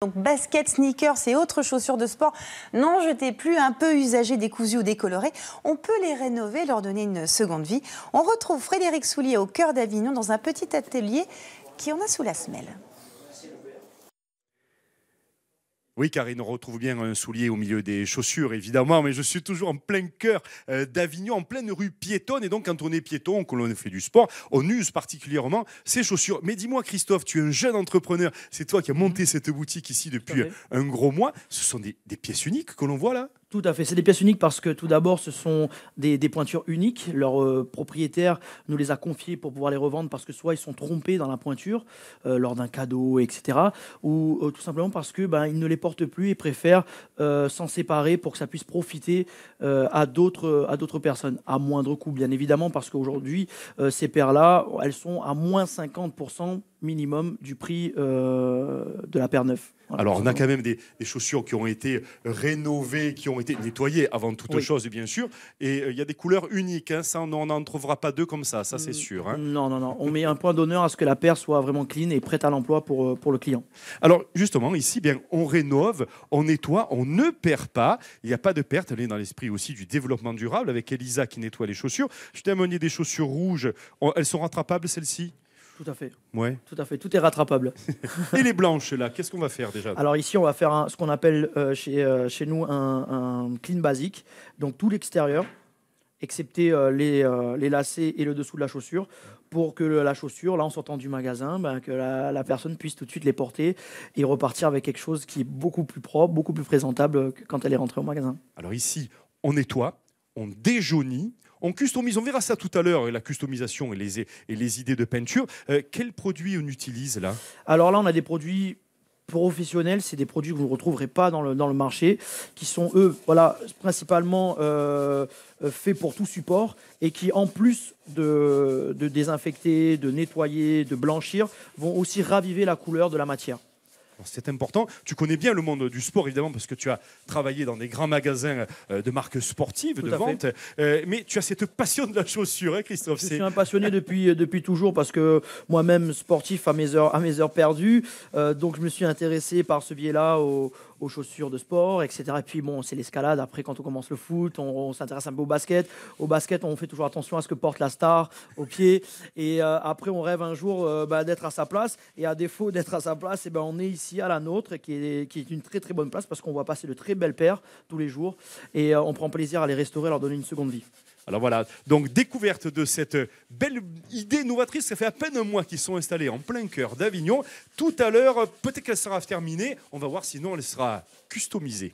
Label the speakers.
Speaker 1: Donc basket, sneakers et autres chaussures de sport, n'en jetez plus, un peu usagées, décousues ou décolorées. On peut les rénover, leur donner une seconde vie. On retrouve Frédéric Soulier au cœur d'Avignon dans un petit atelier qui en a sous la semelle.
Speaker 2: Oui, Karine, on retrouve bien un soulier au milieu des chaussures, évidemment, mais je suis toujours en plein cœur d'Avignon, en pleine rue piétonne. Et donc, quand on est piéton, quand on fait du sport, on use particulièrement ces chaussures. Mais dis-moi, Christophe, tu es un jeune entrepreneur. C'est toi qui as monté cette boutique ici depuis un gros mois. Ce sont des pièces uniques que l'on voit là ?
Speaker 3: Tout à fait, c'est des pièces uniques parce que tout d'abord ce sont des pointures uniques. Leur propriétaire nous les a confiées pour pouvoir les revendre parce que soit ils sont trompés dans la pointure lors d'un cadeau, etc. Ou tout simplement parce que ils ne les portent plus et préfèrent s'en séparer pour que ça puisse profiter à d'autres personnes, à moindre coût bien évidemment, parce qu'aujourd'hui ces paires-là, elles sont à moins 50% minimum du prix de la paire neuve. Voilà.
Speaker 2: Alors, on a quand même des chaussures qui ont été rénovées, qui ont été nettoyées avant toute chose, bien sûr. Et il y a des couleurs uniques. Hein. Ça, on n'en trouvera pas deux comme ça c'est sûr. Hein.
Speaker 3: Non. On met un point d'honneur à ce que la paire soit vraiment clean et prête à l'emploi pour le client.
Speaker 2: Alors, justement, ici, on rénove, on nettoie, on ne perd pas. Il n'y a pas de perte. Elle est dans l'esprit aussi du développement durable avec Elisa qui nettoie les chaussures. Je t'ai amené des chaussures rouges. Elles sont rattrapables, celles-ci ?
Speaker 3: Tout à fait.
Speaker 2: Ouais.
Speaker 3: Tout à fait. Tout est rattrapable.
Speaker 2: Et les blanches, là, qu'est-ce qu'on va faire déjà ?
Speaker 3: Alors ici, on va faire ce qu'on appelle chez nous un clean basique. Donc tout l'extérieur, excepté les lacets et le dessous de la chaussure, pour que la chaussure, là, en sortant du magasin, que la personne puisse tout de suite les porter et repartir avec quelque chose qui est beaucoup plus propre, beaucoup plus présentable que quand elle est rentrée au magasin.
Speaker 2: Alors ici, on nettoie, on déjaunit, on customise, on verra ça tout à l'heure, la customisation et les idées de peinture. Quels produits on utilise là ?
Speaker 3: Alors là, on a des produits professionnels, c'est des produits que vous ne retrouverez pas dans le marché, qui sont eux, principalement faits pour tout support et qui, en plus de désinfecter, de nettoyer, de blanchir, vont aussi raviver la couleur de la matière.
Speaker 2: C'est important. Tu connais bien le monde du sport, évidemment, parce que tu as travaillé dans des grands magasins de marques sportives, de vente. Mais tu as cette passion de la chaussure, hein, Christophe.
Speaker 3: Je suis un passionné depuis toujours, parce que moi-même, sportif à mes heures perdues. Donc, je me suis intéressé par ce biais-là aux chaussures de sport, etc. Et puis, c'est l'escalade. Après, quand on commence le foot, on s'intéresse un peu au basket. Au basket, on fait toujours attention à ce que porte la star au pied. Et après, on rêve un jour d'être à sa place. Et à défaut d'être à sa place, on est ici à la nôtre, qui est une très très bonne place parce qu'on voit passer de très belles paires tous les jours et on prend plaisir à les restaurer, à leur donner une seconde vie.
Speaker 2: Alors voilà, donc découverte de cette belle idée novatrice. Ça fait à peine un mois qu'ils sont installés en plein cœur d'Avignon. Tout à l'heure, peut-être qu'elle sera terminée. On va voir, sinon elle sera customisée.